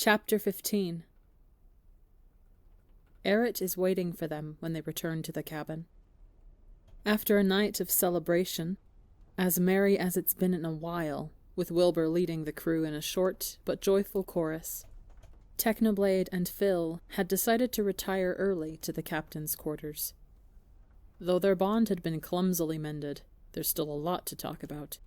Chapter 15. Eret is waiting for them when they return to the cabin. After a night of celebration, as merry as it's been in a while, with Wilbur leading the crew in a short but joyful chorus, Technoblade and Phil had decided to retire early to the captain's quarters. Though their bond had been clumsily mended, there's still a lot to talk about,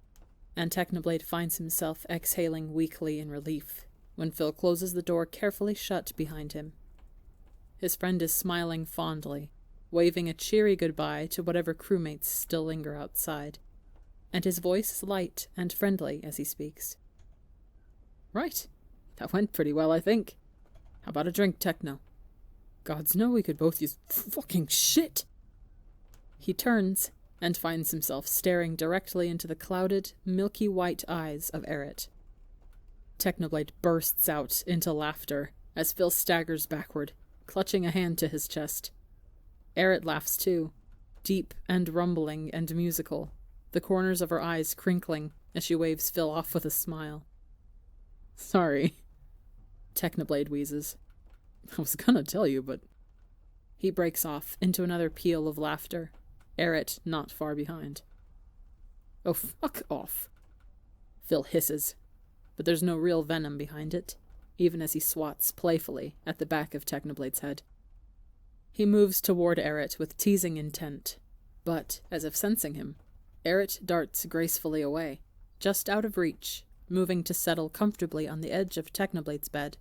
and Technoblade finds himself exhaling weakly in relief when Phil closes the door carefully shut behind him. His friend is smiling fondly, waving a cheery goodbye to whatever crewmates still linger outside, and his voice is light and friendly as he speaks. "Right, that went pretty well, I think. How about a drink, Techno? Gods know we could both use fucking shit." He turns and finds himself staring directly into the clouded, milky white eyes of Eret. Technoblade bursts out into laughter as Phil staggers backward, clutching a hand to his chest. Eret laughs too, deep and rumbling and musical, the corners of her eyes crinkling as she waves Phil off with a smile. "Sorry," Technoblade wheezes. "I was gonna tell you, but..." He breaks off into another peal of laughter, Eret not far behind. "Oh, fuck off," Phil hisses, but there's no real venom behind it, even as he swats playfully at the back of Technoblade's head. He moves toward Eret with teasing intent, but, as if sensing him, Eret darts gracefully away, just out of reach, moving to settle comfortably on the edge of Technoblade's bed,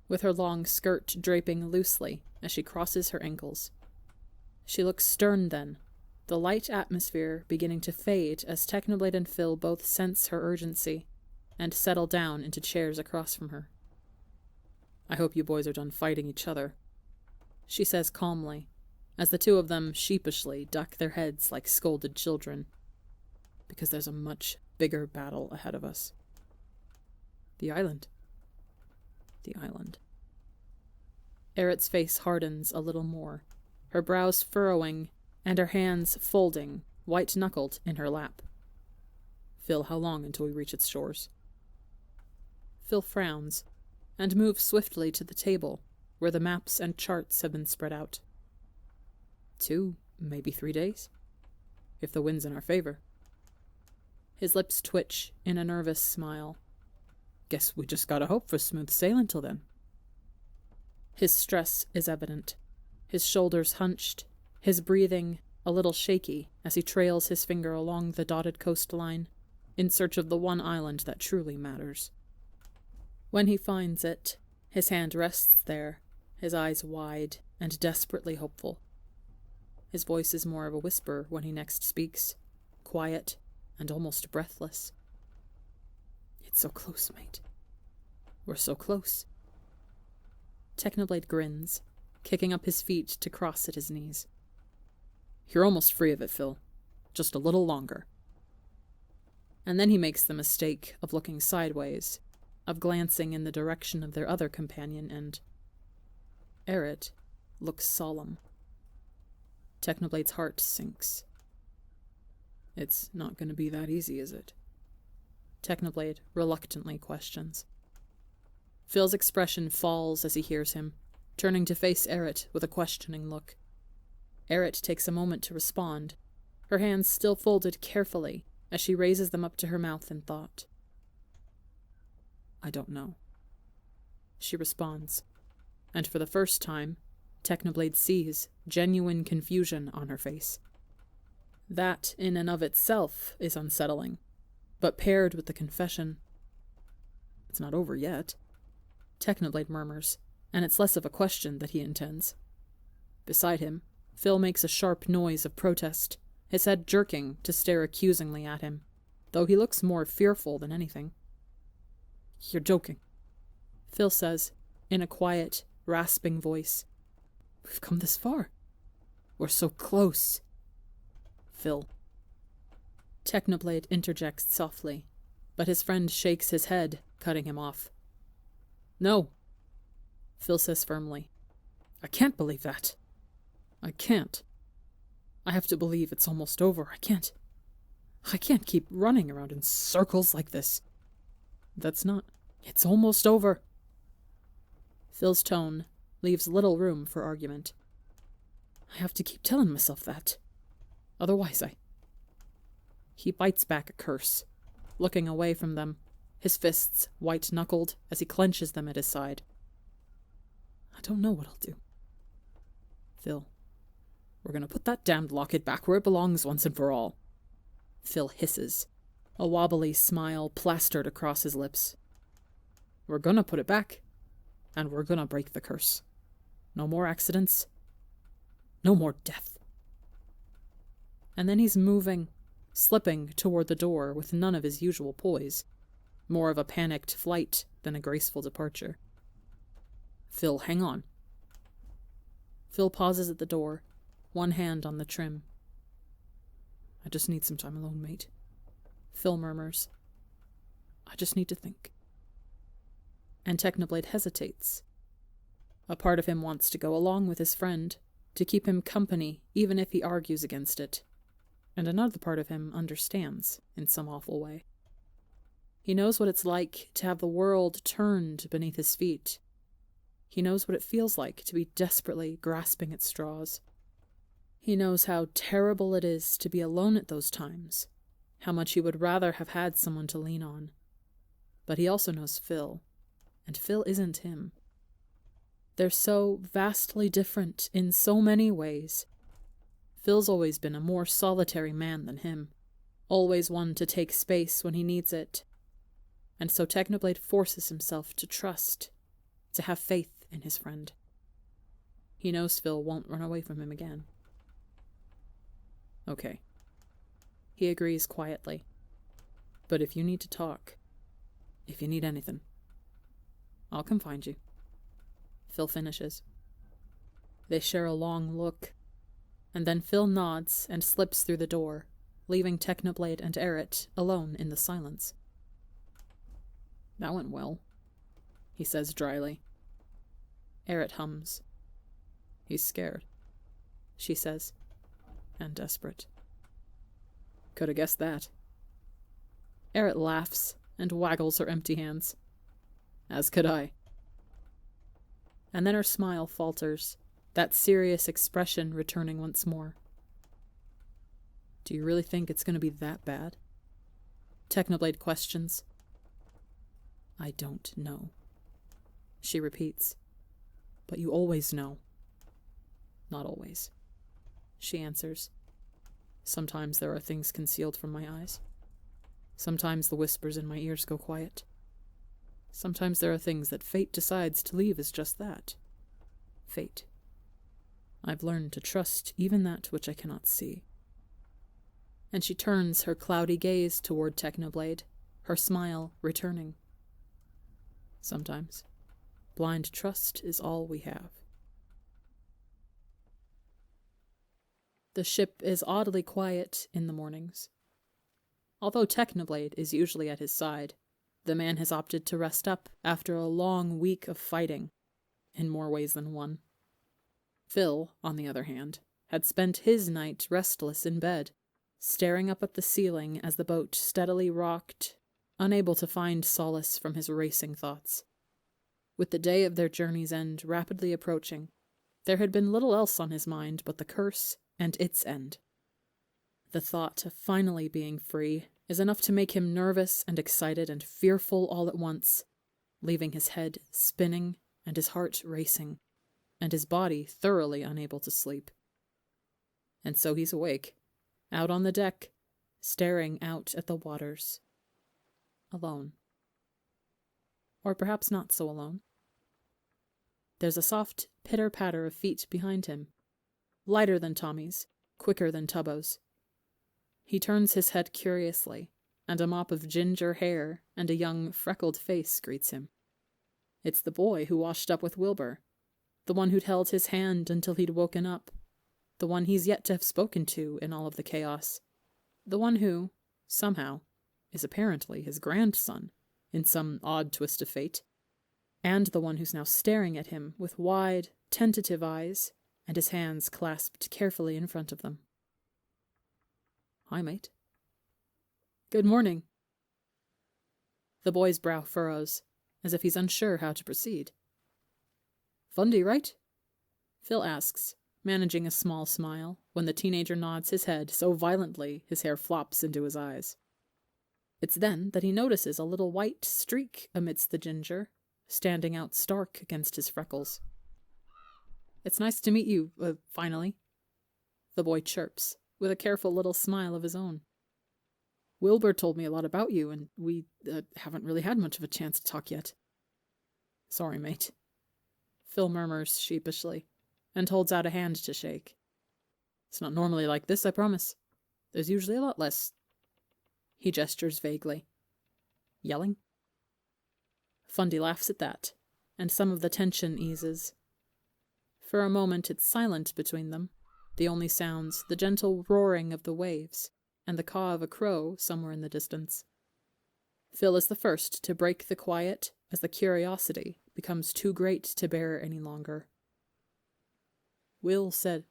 with her long skirt draping loosely as she crosses her ankles. She looks stern then, the light atmosphere beginning to fade as Technoblade and Phil both sense her urgency and settle down into chairs across from her. "I hope you boys are done fighting each other," she says calmly, as the two of them sheepishly duck their heads like scolded children, "because there's a much bigger battle ahead of us." The island. Eret's face hardens a little more, her brows furrowing and her hands folding, white-knuckled in her lap. "Phil, how long until we reach its shores?" Phil frowns and moves swiftly to the table where the maps and charts have been spread out. 2, maybe 3 days, if the wind's in our favor. His lips twitch in a nervous smile. "Guess we just gotta hope for smooth sailing till then." His stress is evident, his shoulders hunched, his breathing a little shaky as he trails his finger along the dotted coastline in search of the one island that truly matters. When he finds it, his hand rests there, his eyes wide and desperately hopeful. His voice is more of a whisper when he next speaks, quiet and almost breathless. "It's so close, mate. We're so close." Technoblade grins, kicking up his feet to cross at his knees. "You're almost free of it, Phil. Just a little longer." And then he makes the mistake of looking sideways, of glancing in the direction of their other companion, and Eret looks solemn. Technoblade's heart sinks. "It's not going to be that easy, is it?" Technoblade reluctantly questions. Phil's expression falls as he hears him, turning to face Eret with a questioning look. Eret takes a moment to respond, her hands still folded carefully as she raises them up to her mouth in thought. "I don't know," she responds, and for the first time, Technoblade sees genuine confusion on her face. That, in and of itself, is unsettling, but paired with the confession, "It's not over yet," Technoblade murmurs, and it's less of a question that he intends. Beside him, Phil makes a sharp noise of protest, his head jerking to stare accusingly at him, though he looks more fearful than anything. "You're joking," Phil says, in a quiet, rasping voice. "We've come this far. We're so close." "Phil." Technoblade interjects softly, but his friend shakes his head, cutting him off. "No," Phil says firmly. "I can't believe that. I can't. I have to believe it's almost over. I can't keep running around in circles like this. That's not... It's almost over." Phil's tone leaves little room for argument. I have to keep telling myself that. Otherwise He bites back a curse, looking away from them, his fists white-knuckled as he clenches them at his side. I don't know what I'll do. Phil, we're gonna put that damned locket back where it belongs once and for all. Phil hisses, a wobbly smile plastered across his lips. We're gonna put it back, and we're gonna break the curse. No more accidents. No more death. And then he's moving, slipping toward the door with none of his usual poise, more of a panicked flight than a graceful departure. Phil, hang on. Phil pauses at the door, one hand on the trim. I just need some time alone, mate. Phil murmurs. I just need to think. And Technoblade hesitates. A part of him wants to go along with his friend, to keep him company even if he argues against it. And another part of him understands in some awful way. He knows what it's like to have the world turned beneath his feet. He knows what it feels like to be desperately grasping at straws. He knows how terrible it is to be alone at those times, how much he would rather have had someone to lean on. But he also knows Phil, and Phil isn't him. They're so vastly different in so many ways. Phil's always been a more solitary man than him, always one to take space when he needs it. And so Technoblade forces himself to trust, to have faith in his friend. He knows Phil won't run away from him again. Okay. He agrees quietly. But if you need to talk, if you need anything, I'll come find you. Phil finishes. They share a long look, and then Phil nods and slips through the door, leaving Technoblade and Eret alone in the silence. That went well, he says dryly. Eret hums. He's scared, she says, and desperate. Could have guessed that. Eret laughs and waggles her empty hands. As could I. And then her smile falters, that serious expression returning once more. Do you really think it's going to be that bad? Technoblade questions. I don't know, she repeats. But you always know. Not always, she answers. Sometimes there are things concealed from my eyes. Sometimes the whispers in my ears go quiet. Sometimes there are things that fate decides to leave as just that. Fate. I've learned to trust even that which I cannot see. And she turns her cloudy gaze toward Technoblade, her smile returning. Sometimes, blind trust is all we have. The ship is oddly quiet in the mornings. Although Technoblade is usually at his side, the man has opted to rest up after a long week of fighting, in more ways than one. Phil, on the other hand, had spent his night restless in bed, staring up at the ceiling as the boat steadily rocked, unable to find solace from his racing thoughts. With the day of their journey's end rapidly approaching, there had been little else on his mind but the curse and its end. The thought of finally being free is enough to make him nervous and excited and fearful all at once, leaving his head spinning and his heart racing, and his body thoroughly unable to sleep. And so he's awake, out on the deck, staring out at the waters. Alone. Or perhaps not so alone. There's a soft pitter-patter of feet behind him, lighter than Tommy's, quicker than Tubbo's. He turns his head curiously, and a mop of ginger hair and a young, freckled face greets him. It's the boy who washed up with Wilbur, the one who'd held his hand until he'd woken up, the one he's yet to have spoken to in all of the chaos, the one who, somehow, is apparently his grandson, in some odd twist of fate, and the one who's now staring at him with wide, tentative eyes, and his hands clasped carefully in front of them. Hi, mate. Good morning. The boy's brow furrows, as if he's unsure how to proceed. Fundy, right? Phil asks, managing a small smile, when the teenager nods his head so violently his hair flops into his eyes. It's then that he notices a little white streak amidst the ginger, standing out stark against his freckles. It's nice to meet you, finally. The boy chirps, with a careful little smile of his own. Wilbur told me a lot about you, and we haven't really had much of a chance to talk yet. Sorry, mate. Phil murmurs sheepishly, and holds out a hand to shake. It's not normally like this, I promise. There's usually a lot less. He gestures vaguely. Yelling? Fundy laughs at that, and some of the tension eases. For a moment it's silent between them, the only sounds the gentle roaring of the waves and the caw of a crow somewhere in the distance. Phil is the first to break the quiet as the curiosity becomes too great to bear any longer. Will said,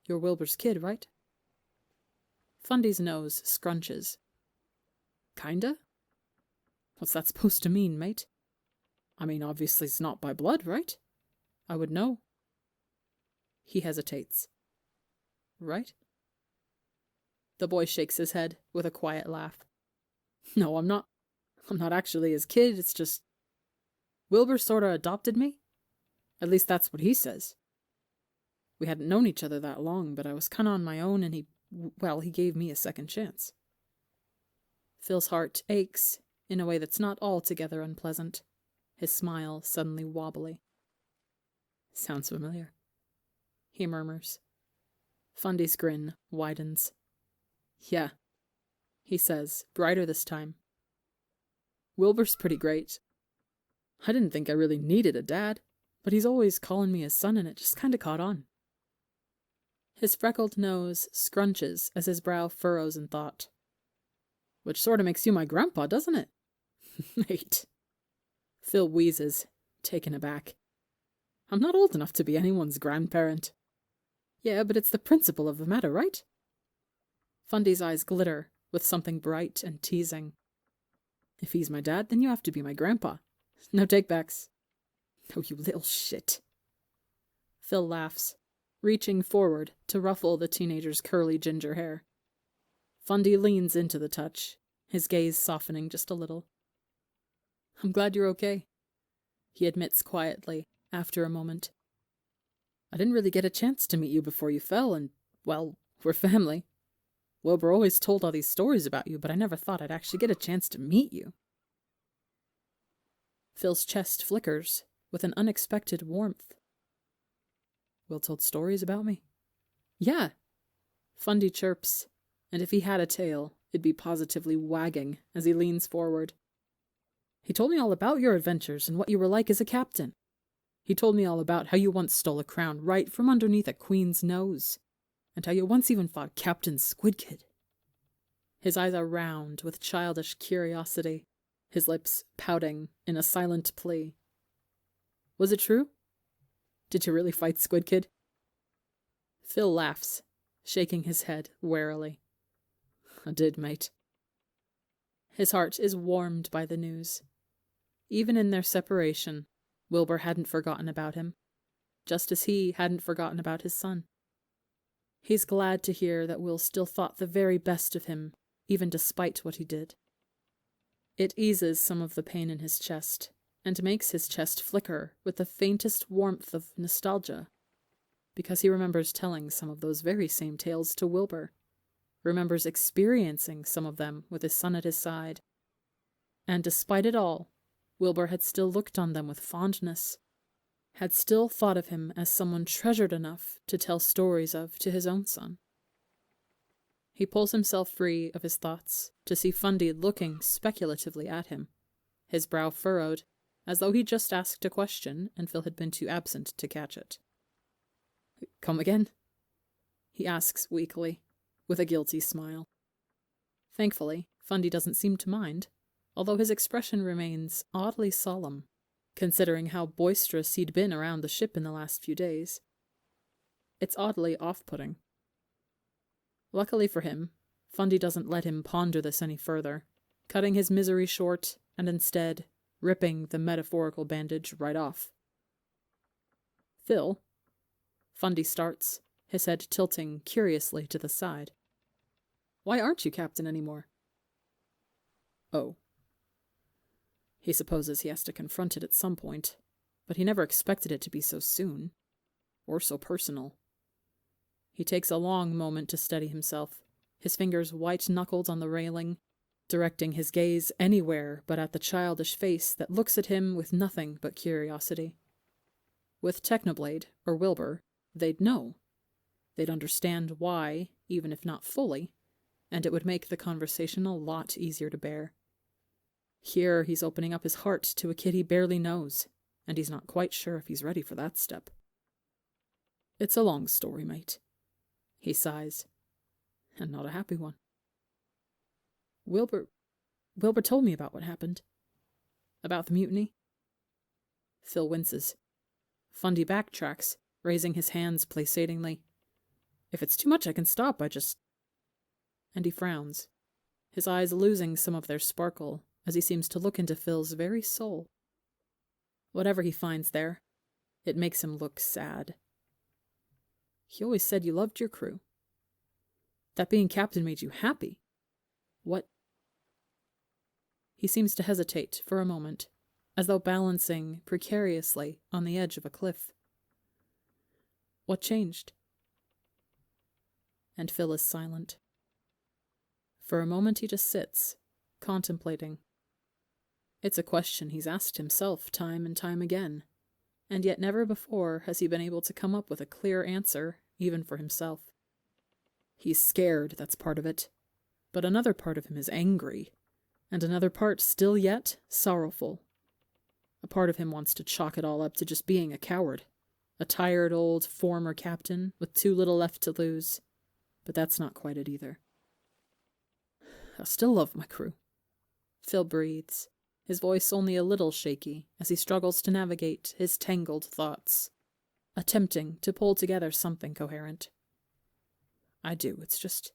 "You're Wilbur's kid, right?" Fundy's nose scrunches. Kinda? What's that supposed to mean, mate? I mean, obviously it's not by blood, right? I would know. He hesitates. Right? The boy shakes his head with a quiet laugh. No, I'm not actually his kid, it's just... Wilbur sorta adopted me? At least that's what he says. We hadn't known each other that long, but I was kinda on my own and he gave me a second chance. Phil's heart aches in a way that's not altogether unpleasant, his smile suddenly wobbly. Sounds familiar, he murmurs. Fundy's grin widens. Yeah, he says, brighter this time. Wilbur's pretty great. I didn't think I really needed a dad, but he's always calling me his son and it just kinda caught on. His freckled nose scrunches as his brow furrows in thought. Which sorta makes you my grandpa, doesn't it? Mate. Phil wheezes, taken aback. I'm not old enough to be anyone's grandparent. Yeah, but it's the principle of the matter, right? Fundy's eyes glitter with something bright and teasing. If he's my dad, then you have to be my grandpa. No takebacks. Oh, you little shit. Phil laughs, reaching forward to ruffle the teenager's curly ginger hair. Fundy leans into the touch, his gaze softening just a little. I'm glad you're okay, he admits quietly, after a moment. I didn't really get a chance to meet you before you fell, and, well, we're family. Wilbur always told all these stories about you, but I never thought I'd actually get a chance to meet you. Phil's chest flickers with an unexpected warmth. Will told stories about me? Yeah. Fundy chirps, and if he had a tail, it'd be positively wagging as he leans forward. He told me all about your adventures and what you were like as a captain. He told me all about how you once stole a crown right from underneath a queen's nose, and how you once even fought Captain Squidkid. His eyes are round with childish curiosity, his lips pouting in a silent plea. Was it true? Did you really fight Squidkid? Phil laughs, shaking his head warily. I did, mate. His heart is warmed by the news. Even in their separation, Wilbur hadn't forgotten about him, just as he hadn't forgotten about his son. He's glad to hear that Will still thought the very best of him, even despite what he did. It eases some of the pain in his chest, and makes his chest flicker with the faintest warmth of nostalgia, because he remembers telling some of those very same tales to Wilbur, remembers experiencing some of them with his son at his side. And despite it all, Wilbur had still looked on them with fondness, had still thought of him as someone treasured enough to tell stories of to his own son. He pulls himself free of his thoughts to see Fundy looking speculatively at him, his brow furrowed, as though he just asked a question and Phil had been too absent to catch it. Come again? He asks weakly, with a guilty smile. Thankfully, Fundy doesn't seem to mind, although his expression remains oddly solemn, considering how boisterous he'd been around the ship in the last few days. It's oddly off-putting. Luckily for him, Fundy doesn't let him ponder this any further, cutting his misery short and instead ripping the metaphorical bandage right off. Phil? Fundy starts, his head tilting curiously to the side. Why aren't you captain anymore? Oh. He supposes he has to confront it at some point, but he never expected it to be so soon, or so personal. He takes a long moment to steady himself, his fingers white-knuckled on the railing, directing his gaze anywhere but at the childish face that looks at him with nothing but curiosity. With Technoblade, or Wilbur, they'd know. They'd understand why, even if not fully, and it would make the conversation a lot easier to bear. Here he's opening up his heart to a kid he barely knows, and he's not quite sure if he's ready for that step. It's a long story, mate. He sighs. And not a happy one. Wilbur told me about what happened. About the mutiny. Phil winces. Fundy backtracks, raising his hands placatingly. If it's too much, I can stop. And he frowns, his eyes losing some of their sparkle as he seems to look into Phil's very soul. Whatever he finds there, it makes him look sad. He always said you loved your crew. That being captain made you happy. What? He seems to hesitate for a moment, as though balancing precariously on the edge of a cliff. What changed? And Phil is silent. For a moment he just sits, contemplating. It's a question he's asked himself time and time again, and yet never before has he been able to come up with a clear answer, even for himself. He's scared, that's part of it, but another part of him is angry, and another part still yet sorrowful. A part of him wants to chalk it all up to just being a coward, a tired old former captain with too little left to lose, but that's not quite it either. I still love my crew. Phil breathes, his voice only a little shaky as he struggles to navigate his tangled thoughts, attempting to pull together something coherent. I do, it's just,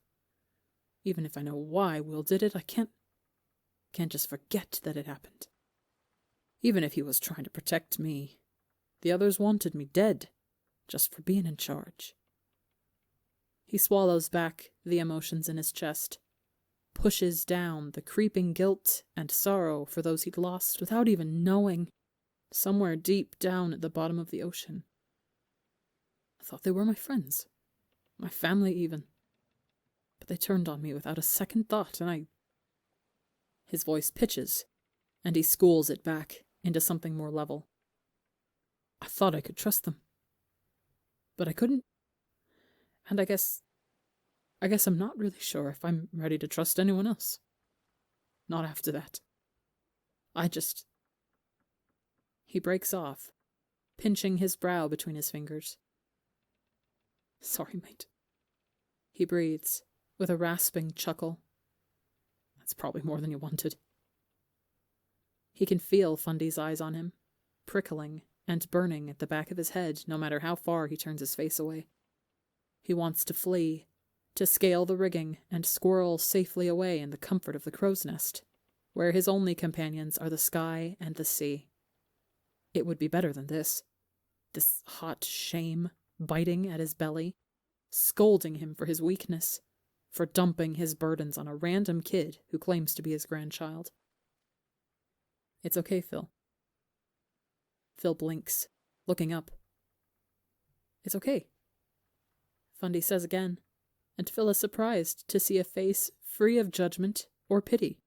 even if I know why Will did it, I can't just forget that it happened. Even if he was trying to protect me, the others wanted me dead, just for being in charge. He swallows back the emotions in his chest, pushes down the creeping guilt and sorrow for those he'd lost without even knowing, somewhere deep down at the bottom of the ocean. I thought they were my friends, my family even. But they turned on me without a second thought, and His voice pitches, and he schools it back into something more level. I thought I could trust them. But I couldn't. And I guess I'm not really sure if I'm ready to trust anyone else. Not after that. He breaks off, pinching his brow between his fingers. Sorry, mate. He breathes, with a rasping chuckle. That's probably more than you wanted. He can feel Fundy's eyes on him, prickling and burning at the back of his head no matter how far he turns his face away. He wants to flee, to scale the rigging and squirrel safely away in the comfort of the crow's nest, where his only companions are the sky and the sea. It would be better than this hot shame biting at his belly, scolding him for his weakness, for dumping his burdens on a random kid who claims to be his grandchild. It's okay, Phil. Phil blinks, looking up. It's okay, Fundy says again, and Phil is surprised to see a face free of judgment or pity.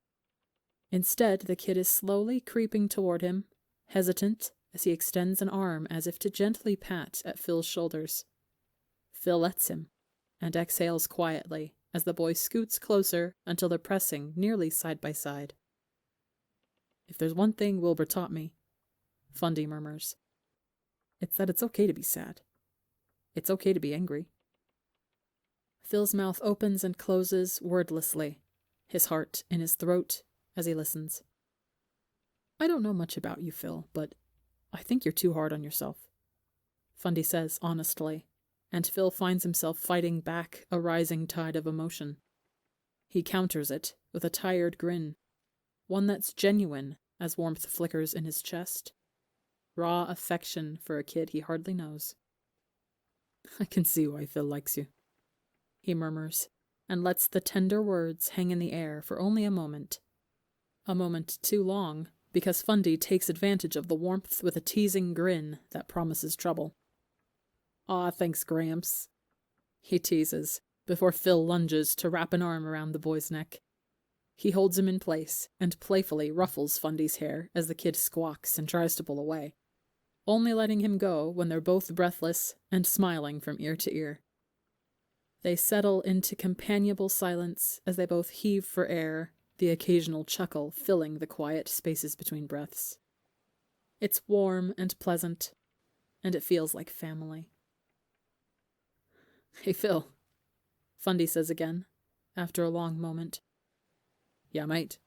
Instead, the kid is slowly creeping toward him, hesitant as he extends an arm as if to gently pat at Phil's shoulders. Phil lets him, and exhales quietly as the boy scoots closer until they're pressing nearly side by side. If there's one thing Wilbur taught me, Fundy murmurs, it's that it's okay to be sad. It's okay to be angry. Phil's mouth opens and closes wordlessly, his heart in his throat as he listens. I don't know much about you, Phil, but I think you're too hard on yourself, Fundy says honestly, and Phil finds himself fighting back a rising tide of emotion. He counters it with a tired grin, one that's genuine as warmth flickers in his chest. raw affection for a kid he hardly knows. "I can see why Phil likes you," he murmurs, and lets the tender words hang in the air for only a moment. A moment too long, because Fundy takes advantage of the warmth with a teasing grin that promises trouble. "Aw, thanks, Gramps," he teases, before Phil lunges to wrap an arm around the boy's neck. He holds him in place and playfully ruffles Fundy's hair as the kid squawks and tries to pull away, only letting him go when they're both breathless and smiling from ear to ear. They settle into companionable silence as they both heave for air, the occasional chuckle filling the quiet spaces between breaths. It's warm and pleasant, and it feels like family. "Hey, Phil," Fundy says again, after a long moment. "Yeah, mate.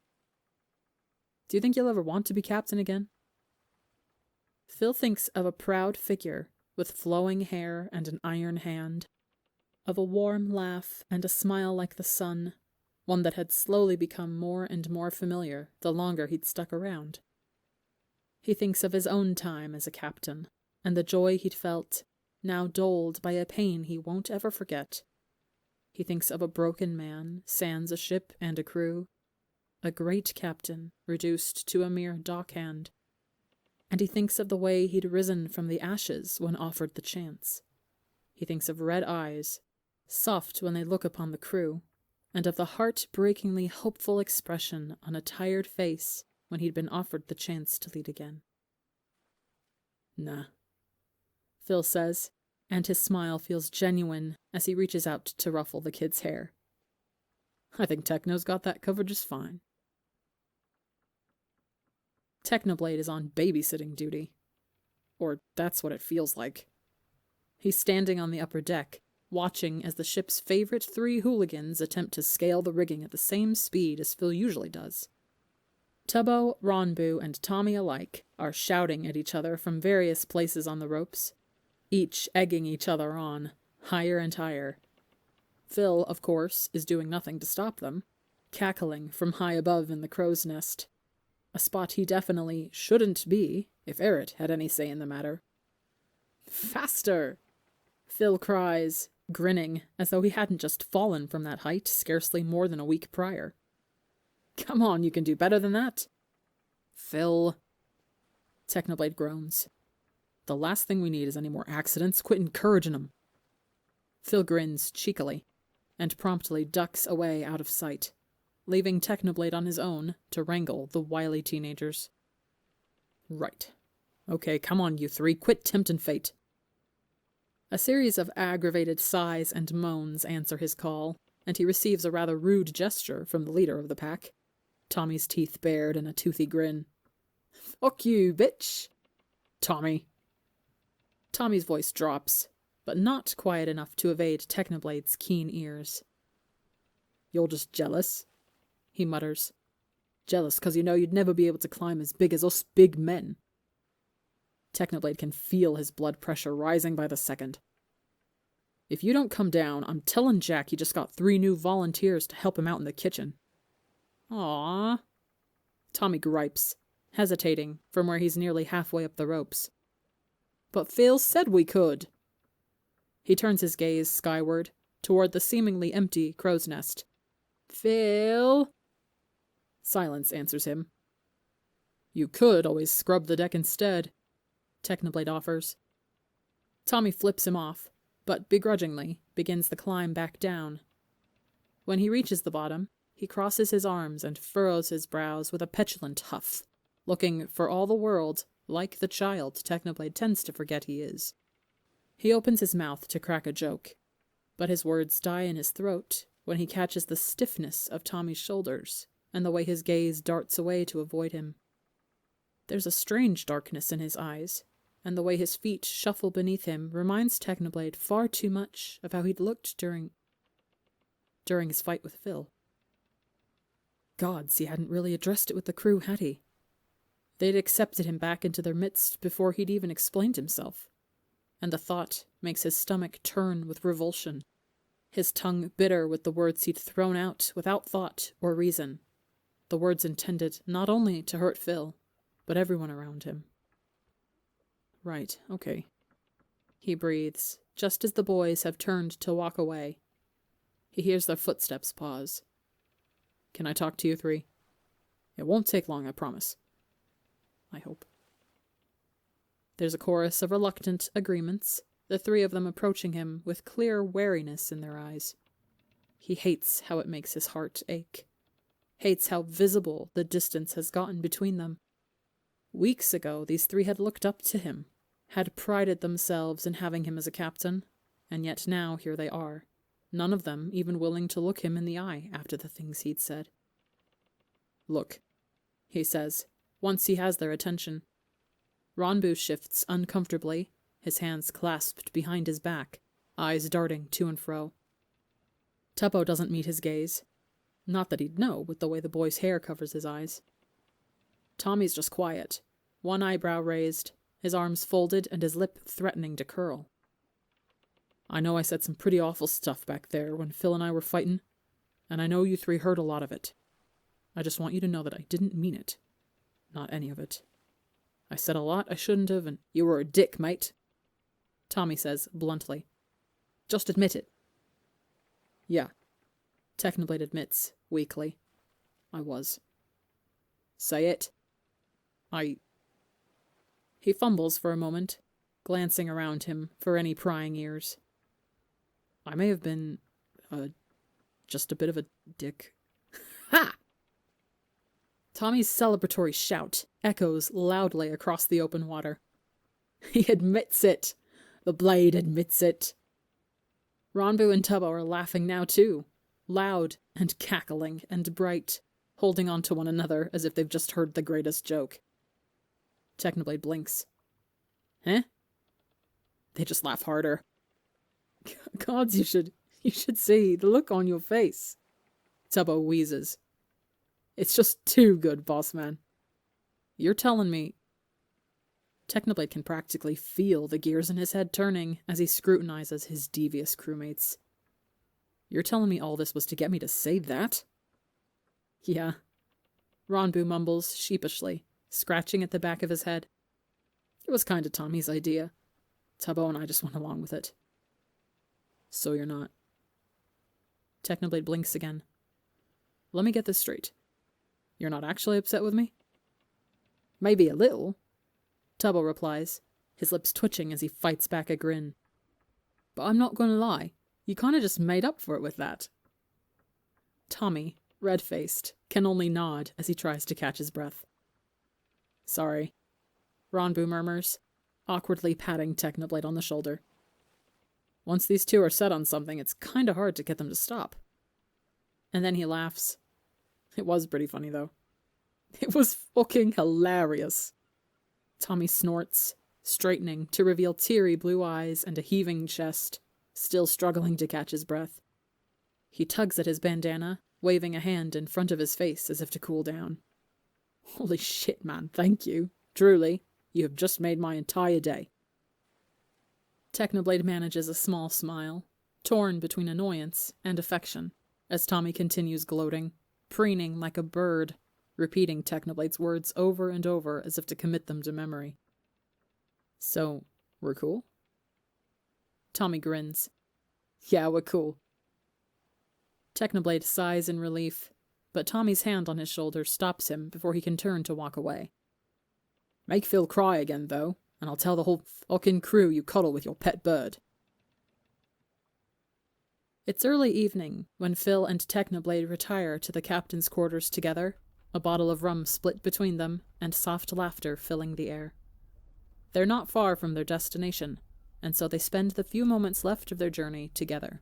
Do you think you'll ever want to be captain again?" Phil thinks of a proud figure with flowing hair and an iron hand, of a warm laugh and a smile like the sun, one that had slowly become more and more familiar the longer he'd stuck around. He thinks of his own time as a captain, and the joy he'd felt, now dulled by a pain he won't ever forget. He thinks of a broken man, sans a ship and a crew, a great captain reduced to a mere dockhand. And he thinks of the way he'd risen from the ashes when offered the chance. He thinks of red eyes, soft when they look upon the crew, and of the heart-breakingly hopeful expression on a tired face when he'd been offered the chance to lead again. "Nah," Phil says, and his smile feels genuine as he reaches out to ruffle the kid's hair. "I think Techno's got that covered just fine." Technoblade is on babysitting duty. Or that's what it feels like. He's standing on the upper deck, watching as the ship's favorite 3 hooligans attempt to scale the rigging at the same speed as Phil usually does. Tubbo, Ronbu, and Tommy alike are shouting at each other from various places on the ropes, each egging each other on, higher and higher. Phil, of course, is doing nothing to stop them, cackling from high above in the crow's nest, a spot he definitely shouldn't be if Eret had any say in the matter. "Faster!" Phil cries, grinning as though he hadn't just fallen from that height scarcely more than a week prior. "Come on, you can do better than that." "Phil," Technoblade groans. "The last thing we need is any more accidents. Quit encouraging them." Phil grins cheekily, and promptly ducks away out of sight, leaving Technoblade on his own to wrangle the wily teenagers. "Right. Okay, come on, you 3. Quit tempting fate." A series of aggravated sighs and moans answer his call, and he receives a rather rude gesture from the leader of the pack, Tommy's teeth bared in a toothy grin. "Fuck you, bitch!" "Tommy!" Tommy's voice drops, but not quiet enough to evade Technoblade's keen ears. "You're just jealous," he mutters. "Jealous 'cause you know you'd never be able to climb as big as us big men." Technoblade can feel his blood pressure rising by the second. "If you don't come down, I'm telling Jack he just got 3 new volunteers to help him out in the kitchen." "Aww," Tommy gripes, hesitating from where he's nearly halfway up the ropes. "But Phil said we could." He turns his gaze skyward, toward the seemingly empty crow's nest. "Phil?" Silence answers him. "You could always scrub the deck instead," Technoblade offers. Tommy flips him off, but begrudgingly begins the climb back down. When he reaches the bottom, he crosses his arms and furrows his brows with a petulant huff, looking for all the world like the child Technoblade tends to forget he is. He opens his mouth to crack a joke, but his words die in his throat when he catches the stiffness of Tommy's shoulders and the way his gaze darts away to avoid him. There's a strange darkness in his eyes, and the way his feet shuffle beneath him reminds Technoblade far too much of how he'd looked during his fight with Phil. Gods, he hadn't really addressed it with the crew, had he? They'd accepted him back into their midst before he'd even explained himself, and the thought makes his stomach turn with revulsion, his tongue bitter with the words he'd thrown out without thought or reason, the words intended not only to hurt Phil, but everyone around him. Right, okay. He breathes, just as the boys have turned to walk away. He hears their footsteps pause. Can I talk to you three? It won't take long, I promise. I hope. There's a chorus of reluctant agreements, the three of them approaching him with clear wariness in their eyes. He hates how it makes his heart ache. Hates how visible the distance has gotten between them. Weeks ago, these three had looked up to him, had prided themselves in having him as a captain, and yet now here they are, none of them even willing to look him in the eye after the things he'd said. Look, he says, once he has their attention. Ronbu shifts uncomfortably, his hands clasped behind his back, eyes darting to and fro. Tubbo doesn't meet his gaze. Not that he'd know, with the way the boy's hair covers his eyes. Tommy's just quiet, one eyebrow raised, his arms folded and his lip threatening to curl. I know I said some pretty awful stuff back there when Phil and I were fighting, and I know you three heard a lot of it. I just want you to know that I didn't mean it. Not any of it. I said a lot I shouldn't have, and you were a dick, mate. Tommy says bluntly. Just admit it. Yeah. Technoblade admits, weakly. I was. Say it. He fumbles for a moment, glancing around him for any prying ears. I may have been, just a bit of a dick. Ha! Tommy's celebratory shout echoes loudly across the open water. He admits it. The blade admits it. Ronbu and Tubbo are laughing now too, loud and cackling and bright, holding on to one another as if they've just heard the greatest joke. Technoblade blinks. Huh? They just laugh harder. Gods, you should see the look on your face. Tubbo wheezes. It's just too good, boss man. You're telling me... Technoblade can practically feel the gears in his head turning as he scrutinizes his devious crewmates. You're telling me all this was to get me to say that? Yeah. Ronbu mumbles sheepishly, scratching at the back of his head. It was kind of Tommy's idea. Tubbo and I just went along with it. So you're not. Technoblade blinks again. Let me get this straight. You're not actually upset with me? Maybe a little. Tubbo replies, his lips twitching as he fights back a grin. But I'm not gonna lie, you kinda just made up for it with that. Tommy, red-faced, can only nod as he tries to catch his breath. Sorry, Ronbu murmurs, awkwardly patting Technoblade on the shoulder. Once these two are set on something, it's kinda hard to get them to stop. And then he laughs. It was pretty funny, though. It was fucking hilarious. Tommy snorts, straightening to reveal teary blue eyes and a heaving chest, still struggling to catch his breath. He tugs at his bandana, waving a hand in front of his face as if to cool down. Holy shit, man, thank you. Truly, you have just made my entire day. Technoblade manages a small smile, torn between annoyance and affection, as Tommy continues gloating, preening like a bird, repeating Technoblade's words over and over as if to commit them to memory. So, we're cool? Tommy grins. Yeah, we're cool. Technoblade sighs in relief, but Tommy's hand on his shoulder stops him before he can turn to walk away. Make Phil cry again, though, and I'll tell the whole fucking crew you cuddle with your pet bird. It's early evening when Phil and Technoblade retire to the captain's quarters together, a bottle of rum split between them, and soft laughter filling the air. They're not far from their destination, and so they spend the few moments left of their journey together.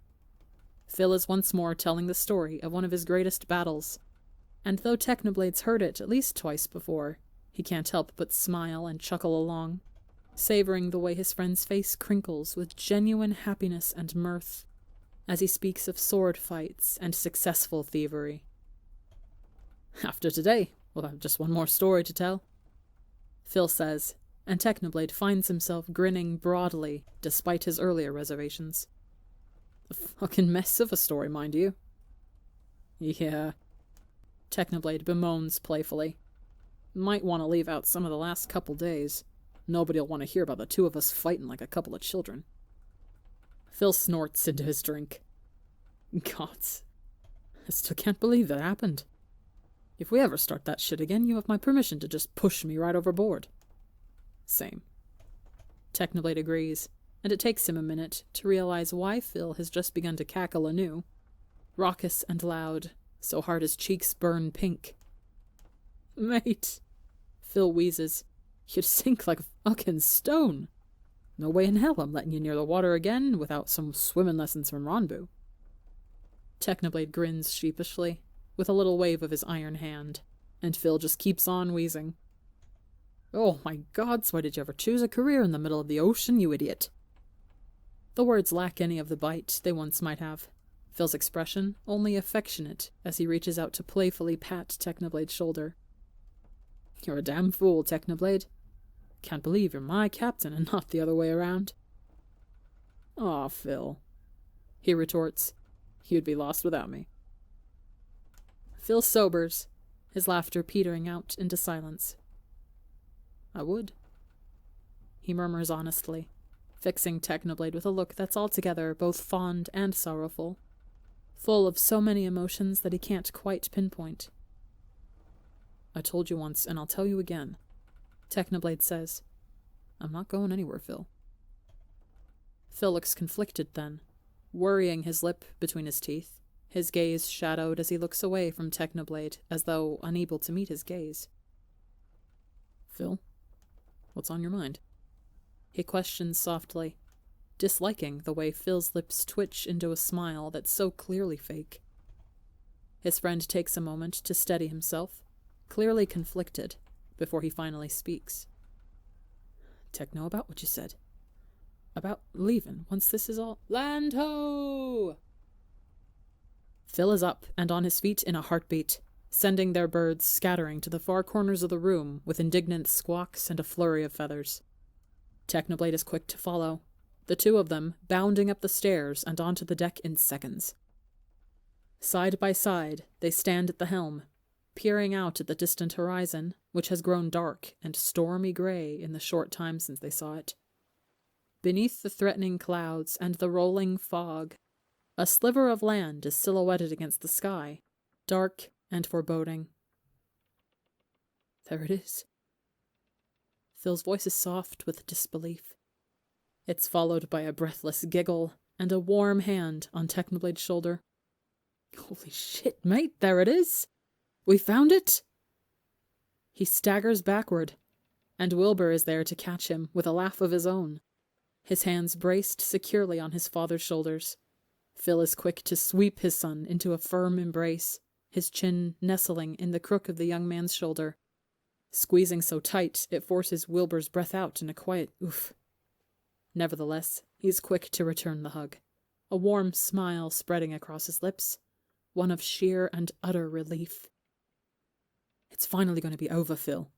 Phil is once more telling the story of one of his greatest battles, and though Technoblade's heard it at least twice before, he can't help but smile and chuckle along, savoring the way his friend's face crinkles with genuine happiness and mirth, as he speaks of sword fights and successful thievery. After today, we'll have just one more story to tell, Phil says, and Technoblade finds himself grinning broadly despite his earlier reservations. A fucking mess of a story, mind you. Yeah, Technoblade bemoans playfully. Might want to leave out some of the last couple days. Nobody'll want to hear about the two of us fighting like a couple of children. Phil snorts into his drink. Gods, I still can't believe that happened. If we ever start that shit again, you have my permission to just push me right overboard. Same. Technoblade agrees, and it takes him a minute to realize why Phil has just begun to cackle anew. Raucous and loud, so hard his cheeks burn pink. Mate, Phil wheezes. You'd sink like a fucking stone. No way in hell I'm letting you near the water again without some swimming lessons from Ronbu. Technoblade grins sheepishly, with a little wave of his iron hand, and Phil just keeps on wheezing. Oh my gods, why did you ever choose a career in the middle of the ocean, you idiot? The words lack any of the bite they once might have. Phil's expression only affectionate as he reaches out to playfully pat Technoblade's shoulder. You're a damn fool, Technoblade. Can't believe you're my captain and not the other way around. Aw, Phil, he retorts. You'd be lost without me. Phil sobers, his laughter petering out into silence. I would, he murmurs honestly, fixing Technoblade with a look that's altogether both fond and sorrowful, full of so many emotions that he can't quite pinpoint. I told you once, and I'll tell you again, Technoblade says. I'm not going anywhere, Phil. Phil looks conflicted then, worrying his lip between his teeth, his gaze shadowed as he looks away from Technoblade, as though unable to meet his gaze. Phil, what's on your mind? He questions softly, disliking the way Phil's lips twitch into a smile that's so clearly fake. His friend takes a moment to steady himself, clearly conflicted, before he finally speaks. Techno, about what you said. About leaving once this is all— Land ho! Phil is up and on his feet in a heartbeat, sending their birds scattering to the far corners of the room with indignant squawks and a flurry of feathers. Technoblade is quick to follow, the two of them bounding up the stairs and onto the deck in seconds. Side by side, they stand at the helm, peering out at the distant horizon, which has grown dark and stormy gray in the short time since they saw it. Beneath the threatening clouds and the rolling fog, a sliver of land is silhouetted against the sky, dark and foreboding. There it is. Phil's voice is soft with disbelief. It's followed by a breathless giggle and a warm hand on Technoblade's shoulder. Holy shit, mate, there it is! We found it! He staggers backward, and Wilbur is there to catch him with a laugh of his own, his hands braced securely on his father's shoulders. Phil is quick to sweep his son into a firm embrace, his chin nestling in the crook of the young man's shoulder, squeezing so tight it forces Wilbur's breath out in a quiet oof. Nevertheless, he's quick to return the hug, a warm smile spreading across his lips, one of sheer and utter relief. It's finally going to be over, Phil,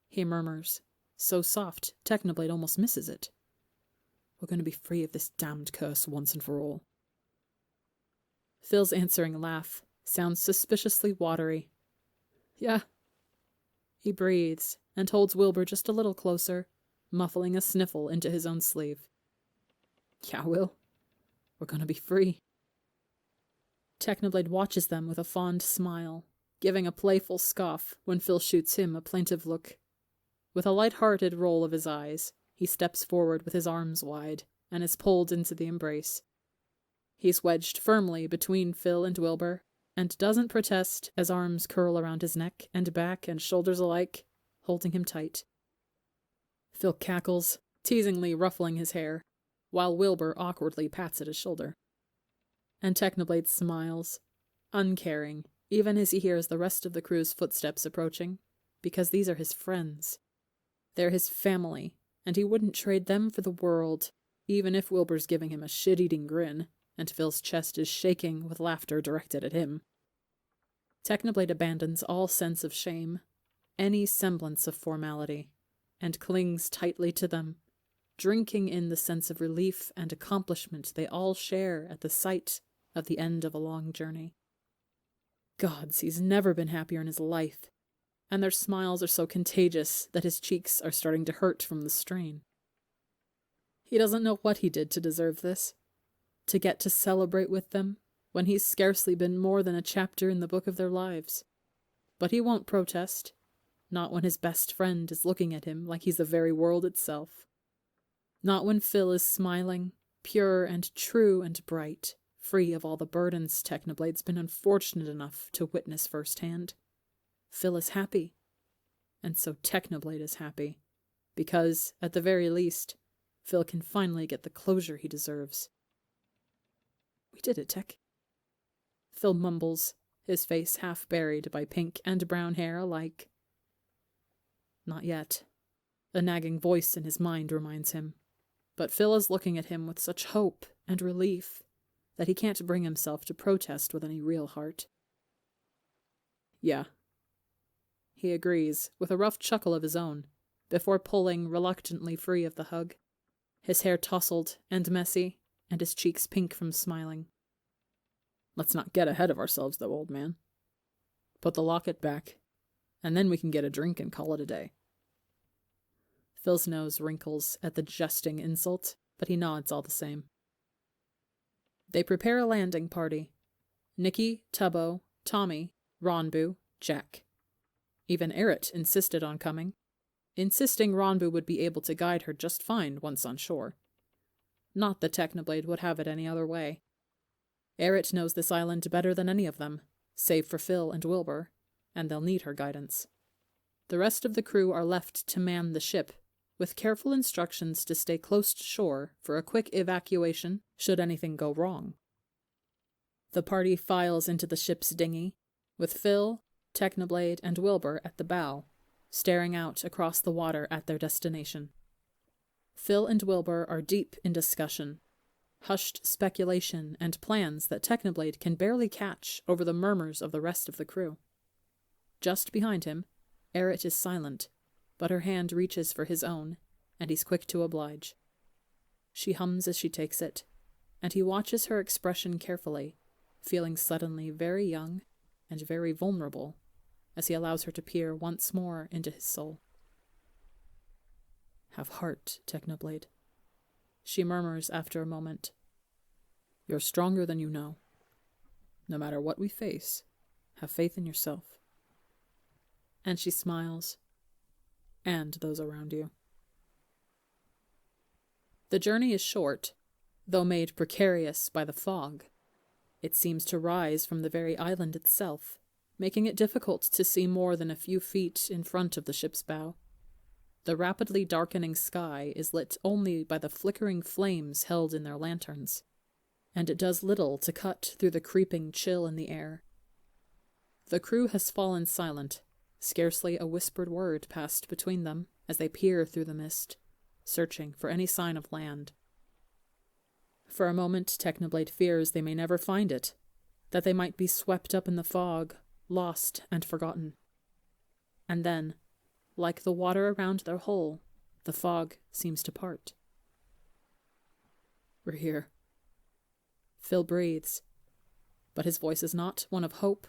he murmurs, so soft Technoblade almost misses it. We're going to be free of this damned curse once and for all. Phil's answering laugh sounds suspiciously watery. Yeah. He breathes and holds Wilbur just a little closer, muffling a sniffle into his own sleeve. Yeah, Will. We're going to be free. Technoblade watches them with a fond smile, giving a playful scoff when Phil shoots him a plaintive look. With a light-hearted roll of his eyes, he steps forward with his arms wide and is pulled into the embrace. He's wedged firmly between Phil and Wilbur, and doesn't protest as arms curl around his neck and back and shoulders alike, holding him tight. Phil cackles, teasingly ruffling his hair, while Wilbur awkwardly pats at his shoulder. And Technoblade smiles, uncaring, even as he hears the rest of the crew's footsteps approaching, because these are his friends. They're his family, and he wouldn't trade them for the world, even if Wilbur's giving him a shit-eating grin, and Phil's chest is shaking with laughter directed at him. Technoblade abandons all sense of shame, any semblance of formality, and clings tightly to them, drinking in the sense of relief and accomplishment they all share at the sight of the end of a long journey. Gods, he's never been happier in his life, and their smiles are so contagious that his cheeks are starting to hurt from the strain. He doesn't know what he did to deserve this, to get to celebrate with them when he's scarcely been more than a chapter in the book of their lives. But he won't protest, not when his best friend is looking at him like he's the very world itself. Not when Phil is smiling, pure and true and bright, free of all the burdens Technoblade's been unfortunate enough to witness firsthand. Phil is happy, and so Technoblade is happy, because, at the very least, Phil can finally get the closure he deserves. "We did it, Tech," Phil mumbles, his face half buried by pink and brown hair alike. Not yet. A nagging voice in his mind reminds him, but Phil is looking at him with such hope and relief that he can't bring himself to protest with any real heart. "Yeah," he agrees, with a rough chuckle of his own, before pulling reluctantly free of the hug, his hair tousled and messy, and his cheeks pink from smiling. "Let's not get ahead of ourselves, though, old man. Put the locket back, and then we can get a drink and call it a day." Phil's nose wrinkles at the jesting insult, but he nods all the same. They prepare a landing party. Nikki, Tubbo, Tommy, Ronbu, Jack. Even Aerith insisted on coming, insisting Ronbu would be able to guide her just fine once on shore. Not that Technoblade would have it any other way. Aerith knows this island better than any of them, save for Phil and Wilbur, and they'll need her guidance. The rest of the crew are left to man the ship, with careful instructions to stay close to shore for a quick evacuation should anything go wrong. The party files into the ship's dinghy, with Phil, Technoblade, and Wilbur at the bow, staring out across the water at their destination. Phil and Wilbur are deep in discussion, hushed speculation and plans that Technoblade can barely catch over the murmurs of the rest of the crew. Just behind him, Aerith is silent, but her hand reaches for his own, and he's quick to oblige. She hums as she takes it, and he watches her expression carefully, feeling suddenly very young and very vulnerable as he allows her to peer once more into his soul. "Have heart, Technoblade," she murmurs after a moment. "You're stronger than you know. No matter what we face, have faith in yourself." And she smiles, and those around you. The journey is short, though made precarious by the fog. It seems to rise from the very island itself, making it difficult to see more than a few feet in front of the ship's bow. The rapidly darkening sky is lit only by the flickering flames held in their lanterns, and it does little to cut through the creeping chill in the air. The crew has fallen silent, scarcely a whispered word passed between them as they peer through the mist, searching for any sign of land. For a moment, Technoblade fears they may never find it, that they might be swept up in the fog, lost and forgotten. And then, like the water around their hull, the fog seems to part. "We're here," Phil breathes, but his voice is not one of hope,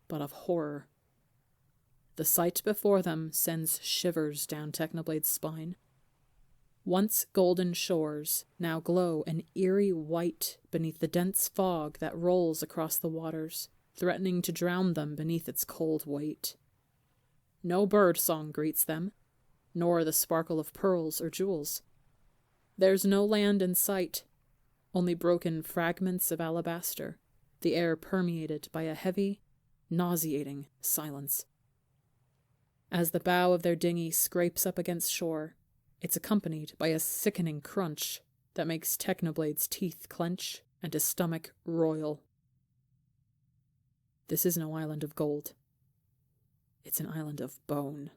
but of horror. The sight before them sends shivers down Technoblade's spine. Once golden shores now glow an eerie white beneath the dense fog that rolls across the waters, threatening to drown them beneath its cold weight. No bird song greets them, nor the sparkle of pearls or jewels. There's no land in sight, only broken fragments of alabaster, the air permeated by a heavy, nauseating silence. As the bow of their dinghy scrapes up against shore, it's accompanied by a sickening crunch that makes Technoblade's teeth clench and his stomach roil. This is no island of gold. It's an island of bone.